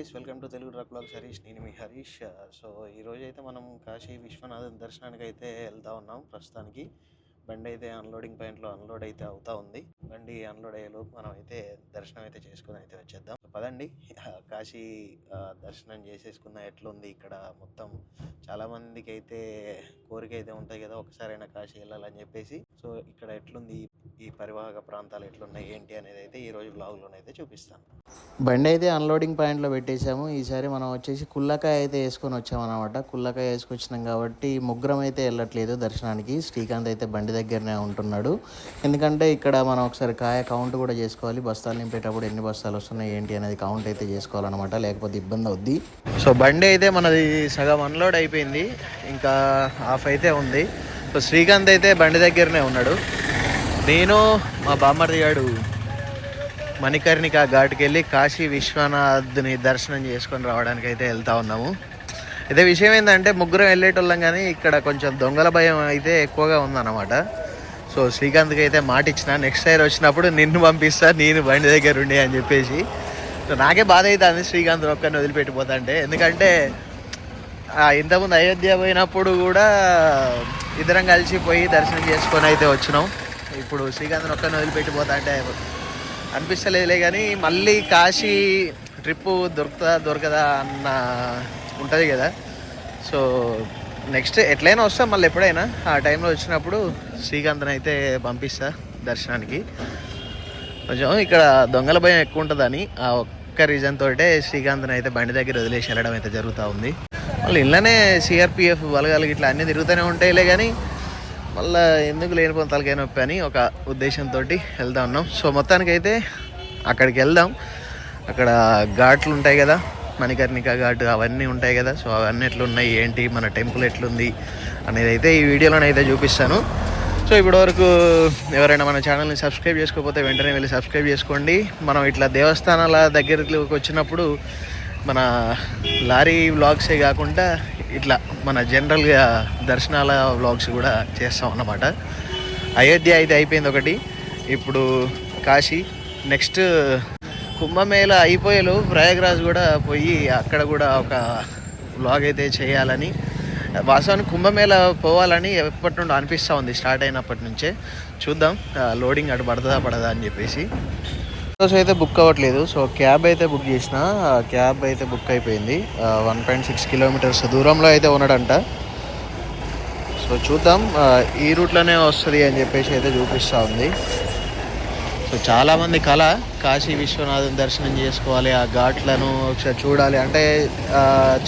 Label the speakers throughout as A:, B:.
A: Guys, welcome to Telugu truck blogs Harish. నేను మీ Harish. So ఈరోజు అయితే మనం కాశీ విశ్వనాథన్ దర్శనానికి అయితే వెళ్తా ఉన్నాం. ప్రస్తుతానికి బండి అయితే అన్లోడింగ్ పాయింట్లో అన్లోడ్ అయితే అవుతా ఉంది. బండి అన్లోడ్ అయ్యేలోపు మనం అయితే దర్శనం అయితే చేసుకుని అయితే వచ్చేద్దాం. పదండి, కాశీ దర్శనం చేసేసుకున్న ఎట్లుంది ఇక్కడ మొత్తం. చాలా మందికి అయితే కోరిక అయితే ఉంటాయి కదా, ఒకసారైనా కాశీ వెళ్ళాలని చెప్పేసి. సో ఇక్కడ ఎట్లుంది, ఈ పరివాహక ప్రాంతాలు ఎట్లున్నాయి ఏంటి అనేది అయితే ఈరోజు బ్లాగ్లోనైతే చూపిస్తాను. బండి అయితే అన్లోడింగ్ పాయింట్లో పెట్టేశాము. ఈసారి మనం వచ్చేసి కుల్లకాయ అయితే వేసుకొని వచ్చామన్నమాట. కుల్లకాయ వేసుకొచ్చినాం కాబట్టి ముగ్గురం అయితే వెళ్ళట్లేదు దర్శనానికి. శ్రీకాంత్ అయితే బండి దగ్గరనే ఉంటున్నాడు. ఎందుకంటే ఇక్కడ మనం ఒకసారి కాయ కౌంట్ కూడా చేసుకోవాలి. బస్తాలు నింపేటప్పుడు ఎన్ని బస్తాలు వస్తున్నాయి ఏంటి అనేది కౌంట్ అయితే చేసుకోవాలన్నమాట, లేకపోతే ఇబ్బంది అవుద్ది. సో బండి అయితే మనది సగం అన్లోడ్ అయిపోయింది, ఇంకా హాఫ్ అయితే ఉంది. సో శ్రీకాంత్ అయితే బండి దగ్గరనే ఉన్నాడు. నేను మా బామ్మర్ది గాడు మణికర్ణిక ఘాట్కి వెళ్ళి కాశీ విశ్వనాథ్ని దర్శనం చేసుకొని రావడానికి అయితే వెళ్తా ఉన్నాము. అయితే విషయం ఏంటంటే ముగ్గురం వెళ్ళేటోళ్ళం, కానీ ఇక్కడ కొంచెం దొంగల భయం అయితే ఎక్కువగా ఉందన్నమాట. సో శ్రీకాంత్కి అయితే మాట ఇచ్చిన, నెక్స్ట్ టైం వచ్చినప్పుడు నిన్ను పంపిస్తా, నేను బండి దగ్గర ఉండి అని చెప్పేసి. సో నాకే బాధ అవుతుంది శ్రీకాంత్ ఒక్కరిని వదిలిపెట్టిపోతా అంటే. ఎందుకంటే ఇంతకుముందు అయోధ్య పోయినప్పుడు కూడా ఇద్దరం కలిసి పోయి దర్శనం చేసుకొని అయితే వచ్చినాం. ఇప్పుడు శ్రీకాంత్ని ఒక్కరిని వదిలిపెట్టిపోతా అంటే అనిపిస్తలేదులే, కానీ మళ్ళీ కాశీ ట్రిప్పు దొరకదా అన్న ఉంటుంది కదా. సో నెక్స్ట్ ఎట్లయినా వస్తాం మళ్ళీ ఎప్పుడైనా. ఆ టైంలో వచ్చినప్పుడు శ్రీకాంత్ని అయితే పంపిస్తా దర్శనానికి. కొంచెం ఇక్కడ దొంగల భయం ఎక్కువ ఉంటుందని ఆ ఒక్క రీజన్ తోటే శ్రీకాంత్ని అయితే బండి దగ్గర వదిలేసి వెళ్ళడం అయితే జరుగుతూ ఉంది. మళ్ళీ ఇళ్ళనే సిఆర్పిఎఫ్ బలగాలు ఇట్లా అన్నీ తిరుగుతూనే ఉంటాయిలే, కానీ మళ్ళీ ఎందుకు లేనిపోయిన తలకాయ నొప్పి అని ఒక ఉద్దేశంతో వెళ్తా ఉన్నాం. సో మొత్తానికైతే అక్కడికి వెళ్దాం. అక్కడ ఘాట్లు ఉంటాయి కదా, మణికర్ణిక ఘాట్ అవన్నీ ఉంటాయి కదా. సో అవన్నీ ఎట్లున్నాయి ఏంటి, మన టెంపుల్ ఎట్లుంది అనేది అయితే ఈ వీడియోలోనైతే చూపిస్తాను. సో ఇప్పటివరకు ఎవరైనా మన ఛానల్ని సబ్స్క్రైబ్ చేసుకోకపోతే వెంటనే వెళ్ళి సబ్స్క్రైబ్ చేసుకోండి. మనం ఇట్లా దేవస్థానాల దగ్గరికి వచ్చినప్పుడు మన లారీ వ్లాగ్సే కాకుండా ఇట్లా మన జనరల్గా దర్శనాల వ్లాగ్స్ కూడా చేస్తాం అన్నమాట. అయోధ్య అయితే అయిపోయింది ఒకటి, ఇప్పుడు కాశీ. నెక్స్ట్ కుంభమేళ అయిపోయేలు ప్రయాగ్రాజ్ కూడా పోయి అక్కడ కూడా ఒక వ్లాగ్ అయితే చేయాలని, వాస్తవానికి కుంభమేళ పోవాలని ఎప్పటి నుండి అనిపిస్తూ ఉంది, స్టార్ట్ అయినప్పటి నుంచే. చూద్దాం లోడింగ్ అటు పడుతుందా పడదా అని చెప్పేసి. బస్ అయితే బుక్ అవ్వట్లేదు. సో క్యాబ్ అయితే బుక్ చేసిన, క్యాబ్ అయితే బుక్ అయిపోయింది. 1.6 కిలోమీటర్స్ దూరంలో అయితే ఉన్నాడంట. సో చూద్దాం, ఈ రూట్లోనే వస్తుంది అని చెప్పేసి అయితే చూపిస్తూ ఉంది. సో చాలామంది కళ కాశీ విశ్వనాథన్ దర్శనం చేసుకోవాలి, ఆ ఘాట్లను ఒకసారి చూడాలి, అంటే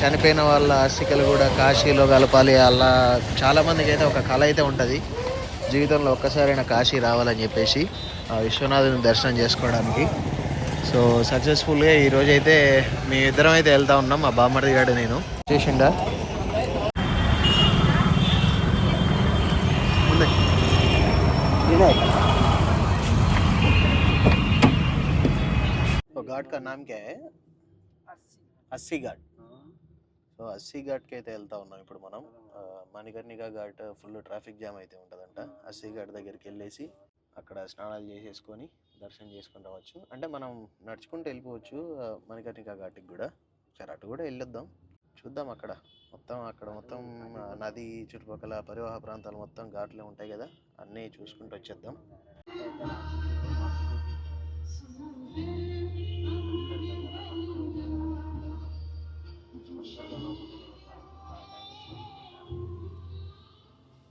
A: చనిపోయిన వాళ్ళ అస్థికలు కూడా కాశీలో కలపాలి. అలా చాలామందికి అయితే ఒక కళ అయితే ఉంటుంది, జీవితంలో ఒక్కసారైనా కాశీ రావాలని చెప్పేసి విశ్వనాథుని దర్శనం చేసుకోవడానికి. సో సక్సెస్ఫుల్గా ఈరోజు అయితే మీ ఇద్దరం అయితే వెళ్తా ఉన్నాం. మా బామ్మర్ది గాడు నేను చేసిండా ఘాట్ కా నామ్ క్యా హై? అస్సీ ఘాట్. సో అస్సీ ఘాట్కి అయితే వెళ్తా ఉన్నాం ఇప్పుడు మనం. Manikarnika ghat full traffic jam అయితే ఉంటుందంట. అస్సీ ఘాట్ దగ్గరికి వెళ్ళేసి అక్కడ స్నానాలు చేసేసుకొని దర్శనం చేసుకొని రావచ్చు. అంటే మనం నడుచుకుంటూ వెళ్ళిపోవచ్చు మణికర్ణిక ఘాట్కి కూడా. సరే అటు కూడా వెళ్ళొద్దాం, చూద్దాం. అక్కడ మొత్తం నది చుట్టుపక్కల పరివాహ ప్రాంతాలు మొత్తం ఘాట్లే ఉంటాయి కదా, అన్నీ చూసుకుంటూ వచ్చేద్దాం.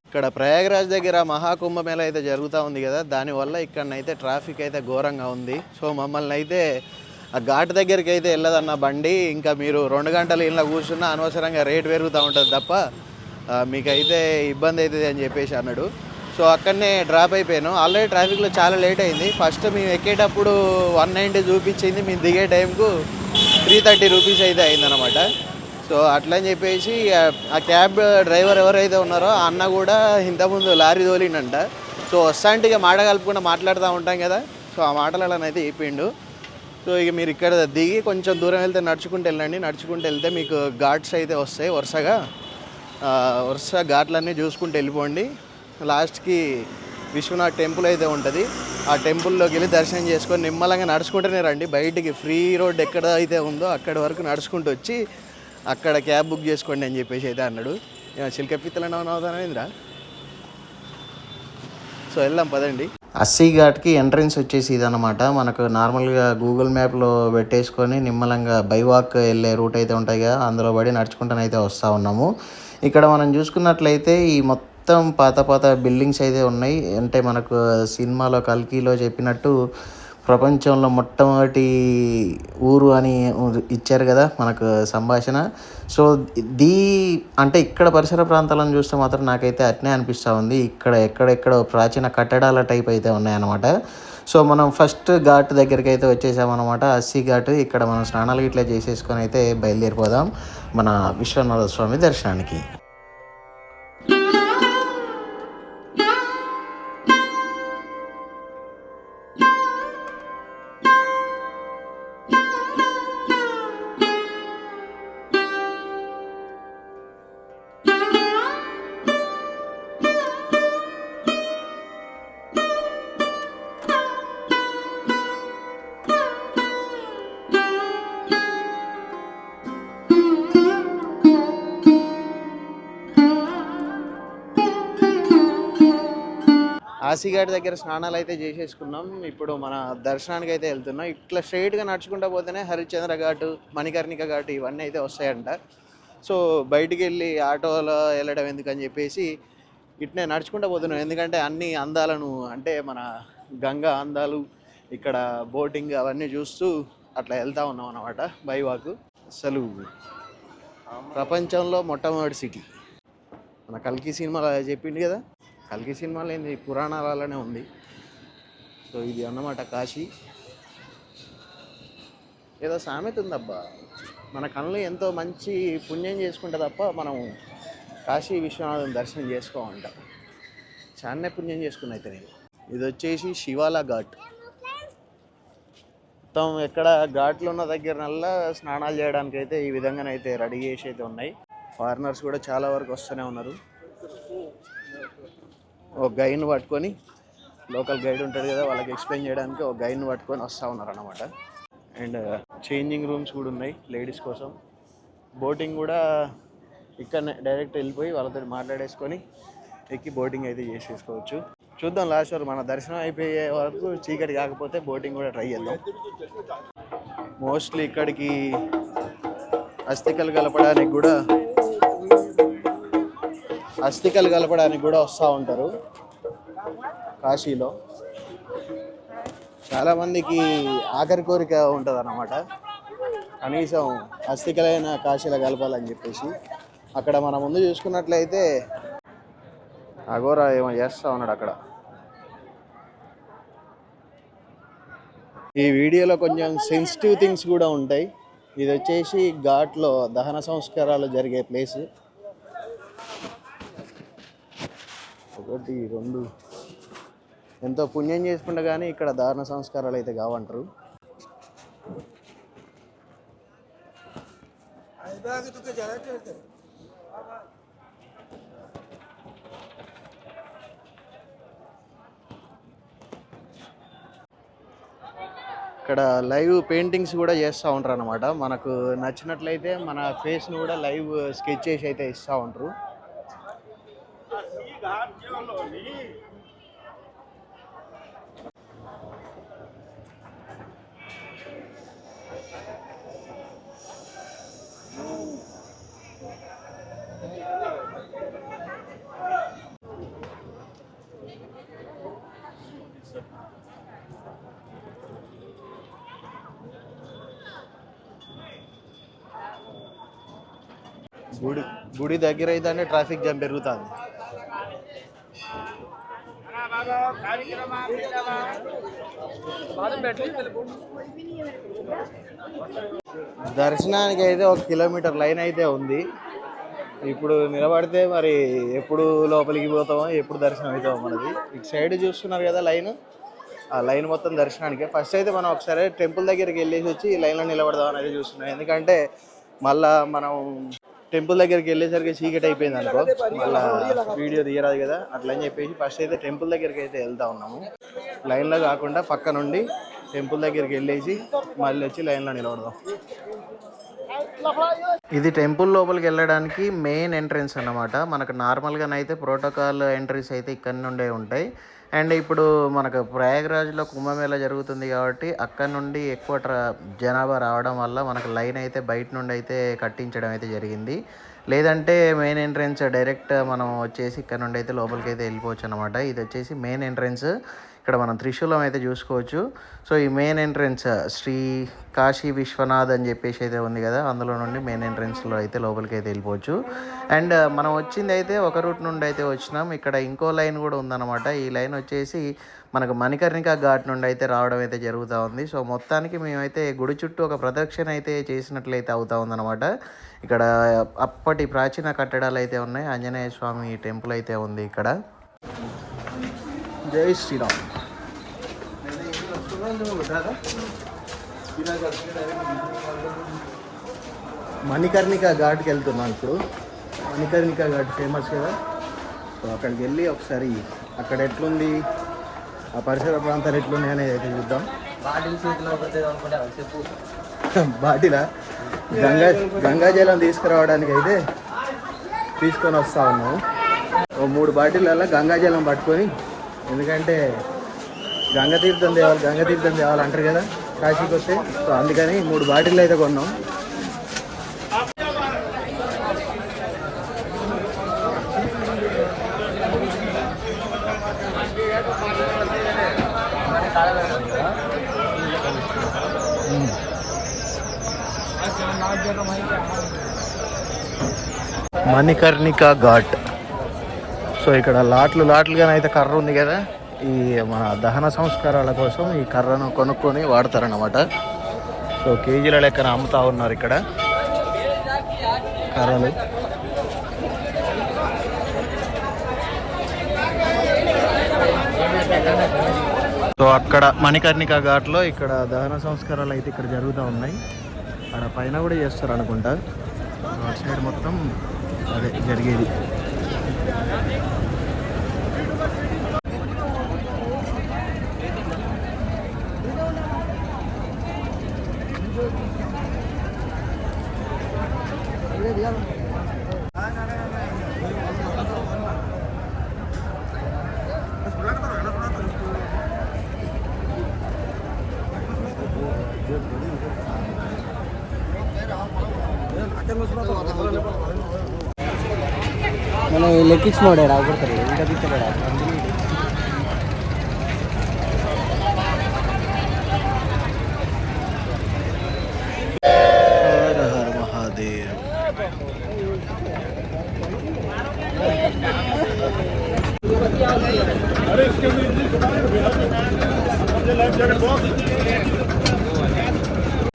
A: ఇక్కడ ప్రయాగరాజ్ దగ్గర మహాకుంభమేళ అయితే జరుగుతూ ఉంది కదా, దానివల్ల ఇక్కడనైతే ట్రాఫిక్ అయితే ఘోరంగా ఉంది. సో మమ్మల్ని అయితే ఆ ఘాట్ దగ్గరికి అయితే వెళ్ళదన్న బండి. ఇంకా మీరు 2 గంటలు ఇంట్లో కూర్చున్నా అనవసరంగా రేట్ పెరుగుతూ ఉంటుంది తప్ప మీకైతే ఇబ్బంది అవుతుంది అని చెప్పేసి అన్నాడు. సో అక్కడనే డ్రాప్ అయిపోయాను. ఆల్రెడీ ట్రాఫిక్లో చాలా లేట్ అయింది. ఫస్ట్ మేము ఎక్కేటప్పుడు 190 చూపించింది, మేము దిగే టైంకు 330 రూపీస్ అయితే అయిందనమాట. సో అట్లా అని చెప్పేసి ఆ క్యాబ్ డ్రైవర్ ఎవరైతే ఉన్నారో ఆ అన్న కూడా ఇంతకుముందు లారీ తోలిండంట. సో వస్తాంటే ఇక మాట కలుపుకుండా మాట్లాడుతూ ఉంటాం కదా, సో ఆ మాటలనైతే చెప్పిండు. సో ఇక మీరు ఇక్కడ దిగి కొంచెం దూరం వెళ్తే నడుచుకుంటూ వెళ్ళండి. నడుచుకుంటూ వెళ్తే మీకు ఘాట్స్ అయితే వస్తాయి వరుస ఘాట్లన్నీ చూసుకుంటూ వెళ్ళిపోండి. లాస్ట్కి విశ్వనాథ్ టెంపుల్ అయితే ఉంటుంది. ఆ టెంపుల్లోకి వెళ్ళి దర్శనం చేసుకొని నిమ్మలంగా నడుచుకుంటూనే రండి. బయటికి ఫ్రీ రోడ్ ఎక్కడ అయితే ఉందో అక్కడి వరకు నడుచుకుంటూ వచ్చి అక్కడ క్యాబ్ బుక్ చేసుకోండి అని చెప్పేసి అయితే అన్నాడు. చిలకపిత్తలని అవుతానేంద్రా. సో వెళ్దాం పదండి. అస్సీ ఘాట్కి ఎంట్రన్స్ వచ్చేసి ఇదన్నమాట. మనకు నార్మల్గా గూగుల్ మ్యాప్లో పెట్టేసుకొని నిమ్మలంగా బైవాక్ వెళ్ళే రూట్ అయితే ఉంటాయి కదా, అందులో పడి నడుచుకుంటానైతే వస్తూ ఉన్నాము. ఇక్కడ మనం చూసుకున్నట్లయితే ఈ మొత్తం పాత బిల్డింగ్స్ అయితే ఉన్నాయి. అంటే మనకు సినిమాలో కల్కిలో చెప్పినట్టు ప్రపంచంలో మొట్టమొదటి ఊరు అని ఇచ్చారు కదా మనకు సంభాషణ. సో అంటే ఇక్కడ పరిసర ప్రాంతాలను చూస్తే మాత్రం నాకైతే అట్నే అనిపిస్తూ ఉంది. ఇక్కడ ఎక్కడెక్కడో ప్రాచీన కట్టడాల టైప్ అయితే ఉన్నాయన్నమాట. సో మనం ఫస్ట్ ఘాట్ దగ్గరికి అయితే వచ్చేసామన్నమాట, అస్సీ ఘాట్. ఇక్కడ మనం స్నానాలు ఇట్లా చేసేసుకొని అయితే బయలుదేరిపోదాం మన విశ్వనాథ స్వామి దర్శనానికి. కాశీఘాట్ దగ్గర స్నానాలు అయితే చేసేసుకున్నాం. ఇప్పుడు మన దర్శనానికి అయితే వెళ్తున్నాం. ఇట్లా స్ట్రైట్గా నడుచుకుంటూ పోతేనే హరిశ్చంద్ర ఘాటు, మణికర్ణిక ఘాటు ఇవన్నీ అయితే వస్తాయంట. సో బయటికి వెళ్ళి ఆటోలో వెళ్ళడం ఎందుకని చెప్పేసి ఇట్నే నడుచుకుంటూ పోతున్నాం. ఎందుకంటే అన్ని అందాలను, అంటే మన గంగా అందాలు, ఇక్కడ బోటింగ్ అవన్నీ చూస్తూ అట్లా వెళ్తూ ఉన్నాం అన్నమాట బైవాక్. అసలు ప్రపంచంలో మొట్టమొదటి సిటీ మన కల్కి సినిమాలో చెప్పింది కదా, కల్కి సినిమాలో ఏంది పురాణాలనే ఉంది. సో ఇది అన్నమాట కాశీ. ఏదో సామెత ఉందబ్బా, మన కళ్ళు ఎంతో మంచి పుణ్యం చేసుకుంటే తప్ప మనం కాశీ విశ్వనాథం దర్శనం చేసుకోమంట. చాలానే పుణ్యం చేసుకుని అయితే నేను. ఇది వచ్చేసి శివాలా ఘాట్. మొత్తం ఎక్కడ ఘాట్లు ఉన్న దగ్గరనల్లా స్నానాలు చేయడానికి అయితే ఈ విధంగానైతే రెడీ చేసి అయితే ఉన్నాయి. ఫారినర్స్ కూడా చాలా వరకు వస్తూనే ఉన్నారు. ఒక గైడ్ని పట్టుకొని, లోకల్ గైడ్ ఉంటుంది కదా, వాళ్ళకి ఎక్స్ప్లెయిన్ చేయడానికి ఒక గైడ్ని పట్టుకొని వస్తూ ఉన్నారు అన్నమాట. అండ్ చేంజింగ్ రూమ్స్ కూడా ఉన్నాయి లేడీస్ కోసం. బోటింగ్ కూడా ఇక్కడనే డైరెక్ట్ వెళ్ళిపోయి వాళ్ళతో మాట్లాడేసుకొని ఎక్కి బోటింగ్ అయితే చేసేసుకోవచ్చు. చూద్దాం లాస్ట్ వరకు మన దర్శనం అయిపోయే వరకు చీకటి కాకపోతే బోటింగ్ కూడా ట్రై చేద్దాం. మోస్ట్లీ ఇక్కడికి అస్థికలు కలపడానికి కూడా వస్తూ ఉంటారు కాశీలో. చాలామందికి ఆఖరి కోరిక ఉంటుంది అన్నమాట, కనీసం అస్థికలైన కాశీలో కలపాలని చెప్పేసి. అక్కడ మన ముందు చూసుకున్నట్లయితే అఘోరా ఏమో చేస్తూ ఉన్నాడు అక్కడ. ఈ వీడియోలో కొంచెం సెన్సిటివ్ థింగ్స్ కూడా ఉంటాయి. ఇది వచ్చేసి ఘాట్లో దహన సంస్కారాలు జరిగే ప్లేస్. 1, 2 ఎంతో పుణ్యం చేసుకుంటే కానీ ఇక్కడ దారుణ సంస్కారాలు అయితే కావంటారు. ఇక్కడ లైవ్ పెయింటింగ్స్ కూడా చేస్తూ ఉంటారు అన్నమాట. మనకు నచ్చినట్లయితే మన ఫేస్ను కూడా లైవ్ స్కెచ్ చేసి అయితే ఇస్తూ ఉంటారు. గుడి దగ్గర అయితే ట్రాఫిక్ జామ్ పెరుగుతుంది. దర్శనానికి అయితే 1 కిలోమీటర్ లైన్ అయితే ఉంది. ఇప్పుడు నిలబడితే మరి ఎప్పుడు లోపలికి పోతామో, ఎప్పుడు దర్శనం అవుతామో మనది. ఇటు సైడ్ చూస్తున్నారు కదా లైన్, ఆ లైన్ మొత్తం దర్శనానికి. ఫస్ట్ అయితే మనం ఒకసారి టెంపుల్ దగ్గరికి వెళ్ళేసి వచ్చి లైన్లో నిలబడదామని అయితే చూస్తున్నాం. ఎందుకంటే మళ్ళీ మనం
B: టెంపుల్ దగ్గరికి వెళ్ళేసరికి చీకటి అయిపోయింది అనుకో, మళ్ళీ వీడియో తీయరాదు కదా, అట్లా అని చెప్పేసి ఫస్ట్ అయితే టెంపుల్ దగ్గరికి అయితే వెళ్తా ఉన్నాము. లైన్లో కాకుండా పక్క నుండి టెంపుల్ దగ్గరికి వెళ్ళేసి మళ్ళీ వచ్చి లైన్లో నిలబడదాం. ఇది టెంపుల్ లోపలికి వెళ్ళడానికి మెయిన్ ఎంట్రన్స్ అన్నమాట. మనకు నార్మల్గానైతే ప్రోటోకాల్ ఎంట్రీస్ అయితే ఇక్కడ నుండే ఉంటాయి. అండ్ ఇప్పుడు మనకు ప్రయాగ్రాజ్లో కుంభమేళా జరుగుతుంది కాబట్టి అక్కడ నుండి ఎక్కువ జనాభా రావడం వల్ల మనకు లైన్ అయితే బయట నుండి అయితే కట్టించడం అయితే జరిగింది. లేదంటే మెయిన్ ఎంట్రన్స్ డైరెక్ట్ మనం వచ్చేసి ఇక్కడ నుండి అయితే లోపలికి అయితే వెళ్ళిపోవచ్చు అనమాట. ఇది వచ్చేసి మెయిన్ ఎంట్రన్స్. ఇక్కడ మనం త్రిశూలం అయితే చూసుకోవచ్చు. సో ఈ మెయిన్ ఎంట్రన్స్ శ్రీ కాశీ విశ్వనాథ్ అని చెప్పేసి అయితే ఉంది కదా, అందులో నుండి మెయిన్ ఎంట్రన్స్లో అయితే లోపలికి అయితే వెళ్ళిపోవచ్చు. అండ్ మనం వచ్చింది అయితే ఒక రూట్ నుండి అయితే వచ్చినాం. ఇక్కడ ఇంకో లైన్ కూడా ఉందన్నమాట. ఈ లైన్ వచ్చేసి మనకు మణికర్ణిక ఘాట్ నుండి అయితే రావడం అయితే జరుగుతూ ఉంది. సో మొత్తానికి మేమైతే గుడి చుట్టూ ఒక ప్రదక్షిణ అయితే చేసినట్లయితే అవుతా ఉందన్నమాట. ఇక్కడ అప్పటి ప్రాచీన కట్టడాలు అయితే ఉన్నాయి. ఆంజనేయ స్వామి టెంపుల్ అయితే ఉంది ఇక్కడ. జై శ్రీరామ్. మణికర్ణిక ఘాట్కి వెళ్తున్నాను ఇప్పుడు. మణికర్ణిక ఘాట్ ఫేమస్ కదా, సో అక్కడికి వెళ్ళి ఒకసారి అక్కడ ఎట్లుంది, ఆ పరిసర ప్రాంతాలు ఎట్లున్నాయి అనేది అయితే చూద్దాం. బాటిలా గంగాజలం తీసుకురావడానికి అయితే తీసుకొని వస్తూ ఉన్నాము. ఓ 3 బాటిళ్ళల్లో గంగాజలం పట్టుకొని, ఎందుకంటే గంగతీర్థం తేవాలి అంటారు కదా కాశీకి వస్తే. సో అందుకని 3 బాటిళ్ళు అయితే కొన్నాం. మణికర్ణిక ఘాట్. సో ఇక్కడ లాట్లుగానైతే కర్ర ఉంది కదా, ఈ మన దహన సంస్కారాల కోసం ఈ కర్రను కొనుక్కొని వాడతారన్నమాట. సో కేజీల లెక్కన అమ్ముతా ఉన్నారు ఇక్కడ కర్రలు. సో అక్కడ మణికర్ణిక ఘాట్లో ఇక్కడ దహన సంస్కారాలు అయితే ఇక్కడ జరుగుతూ ఉన్నాయి. అక్కడ పైన కూడా చేస్తారు అనుకుంటా. అటు సైడ్ మొత్తం అదే జరిగేది. మనం లెక్కించి నోడాడు అవగొడతాడు ఇంకా తీస్తాడు. హర మహాదేవ్.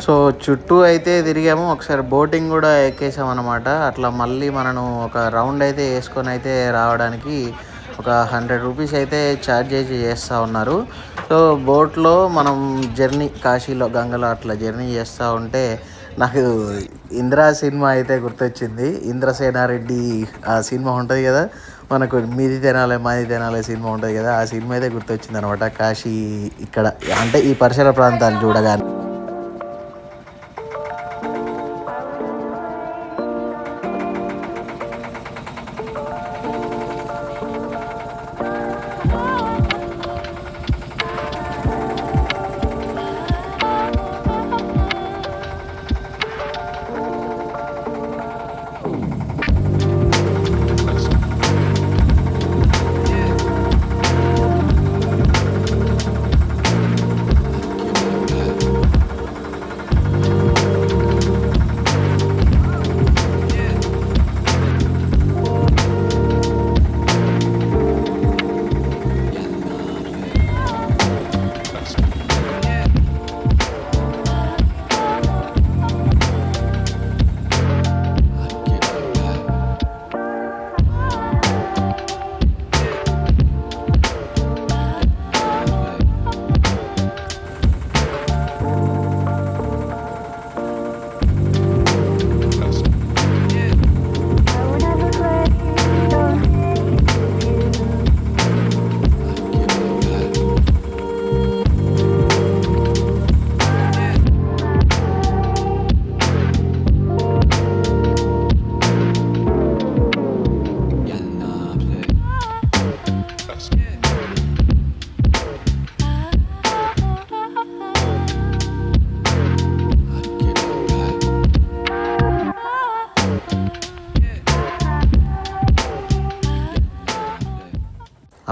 B: సో చుట్టూ అయితే తిరిగాము. ఒకసారి బోటింగ్ కూడా ఎక్కేసాం అనమాట. అట్లా మళ్ళీ మనం ఒక రౌండ్ అయితే వేసుకొని అయితే రావడానికి ఒక 100 రూపీస్ అయితే ఛార్జ్ చేస్తూ ఉన్నారు. సో బోట్లో మనం జర్నీ కాశీలో గంగలో అట్లా జర్నీ చేస్తూ ఉంటే నాకు ఇంద్రా సినిమా అయితే గుర్తొచ్చింది. ఇంద్రసేనారెడ్డి ఆ సినిమా ఉంటుంది కదా, మనకు మీది తినాలి మాది తినాలి సినిమా ఉంటుంది కదా, ఆ సినిమా అయితే గుర్తొచ్చింది అనమాట. కాశీ ఇక్కడ అంటే ఈ పరిసర ప్రాంతాలు చూడగానే.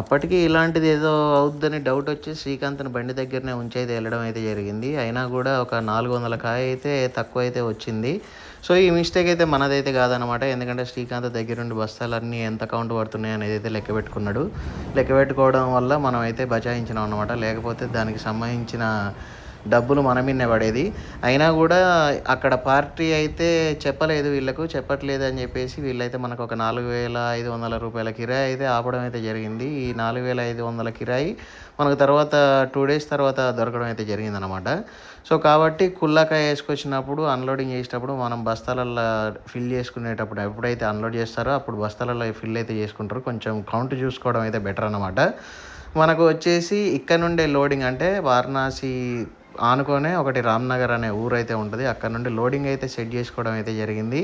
B: అప్పటికి ఇలాంటిది ఏదో అవుద్దని డౌట్ వచ్చి శ్రీకాంత్‌ని బండి దగ్గరనే ఉంచైతే వెళ్ళడం అయితే జరిగింది. అయినా కూడా ఒక 400 కాయ అయితే తక్కువైతే వచ్చింది. సో, ఈ మిస్టేక్ అయితే మనదైతే కాదనమాట. ఎందుకంటే శ్రీకాంత్ దగ్గరుండి బస్తాలన్నీ ఎంత కౌంట్ పడుతున్నాయి అనేదైతే లెక్క పెట్టుకున్నాడు. లెక్క పెట్టుకోవడం వల్ల మనం అయితే బచాయించినాం అనమాట. లేకపోతే దానికి సంబంధించిన డబ్బులు మన మీదనే పడేది. అయినా కూడా అక్కడ పార్టీ అయితే చెప్పలేదు వీళ్ళకు. చెప్పట్లేదు అని చెప్పేసి వీళ్ళైతే మనకు ఒక రూ. 4,500 కిరాయి అయితే ఆపడం అయితే జరిగింది. ఈ 4,500 కిరాయి మనకు తర్వాత 2 డేస్ తర్వాత దొరకడం అయితే జరిగిందనమాట. సో, కాబట్టి కుల్లాకాయ వేసుకొచ్చినప్పుడు అన్లోడింగ్ చేసేటప్పుడు మనం బస్తాలల్లో ఫిల్ చేసుకునేటప్పుడు ఎప్పుడైతే అన్లోడ్ చేస్తారో అప్పుడు బస్తాలలో ఫిల్ అయితే చేసుకుంటారు. కొంచెం కౌంట్ చూసుకోవడం అయితే బెటర్ అనమాట. మనకు వచ్చేసి ఇక్కడ నుండే లోడింగ్ అంటే వారణాసి ఆనుకొనే ఒకటి రామ్నగర్ అనే ఊరైతే ఉంటుంది. అక్కడ నుండి లోడింగ్ అయితే సెట్ చేసుకోవడం అయితే జరిగింది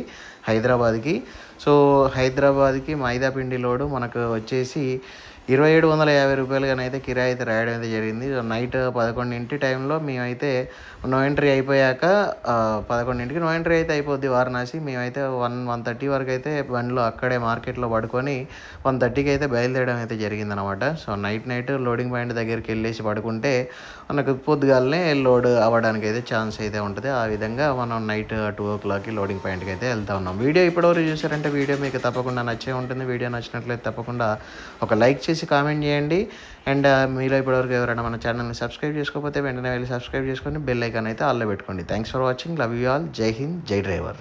B: హైదరాబాద్కి. సో, హైదరాబాద్కి మైదా పిండి లోడు మనకు వచ్చేసి రూ. 2,750 కిరాయి అయితే రాయడం అయితే జరిగింది. నైట్ 11 టైంలో మేమైతే నో ఎంట్రీ అయిపోయాక 11కి నో ఎంట్రీ అయితే అయిపోద్ది వారణాసి. మేమైతే 1:30 వరకు అయితే బండిలో అక్కడే మార్కెట్లో పడుకొని 1:30కి అయితే బయలుదేరడం అయితే జరిగిందనమాట. సో, నైట్ లోడింగ్ పాయింట్ దగ్గరికి వెళ్ళేసి పడుకుంటే మనకు పొద్దుగాలనే లోడ్ అవ్వడానికి అయితే ఛాన్స్ అయితే ఉంటుంది. ఆ విధంగా మనం నైట్ 2:00కి లోడింగ్ పాయింట్కి అయితే వెళ్తా ఉన్నాం. వీడియో ఇప్పటివరకు చూసారంటే వీడియో మీకు తప్పకుండా నచ్చే ఉంటుంది. వీడియో నచ్చినట్లయితే తప్పకుండా ఒక లైక్ చేసి కామెంట్ చేయండి. అండ్ మీలో ఇప్పటివరకు ఎవరైనా మన ఛానల్ని సబ్స్క్రైబ్ చేసుకోకపోతే వెంటనే వెళ్ళి సబ్స్క్రైబ్ చేసుకొని బెల్ ఐకాన్ అయితే ఆల్లో పెట్టుకోండి. Thanks for watching. Love you all. జై హింద్. జై డ్రైవర్.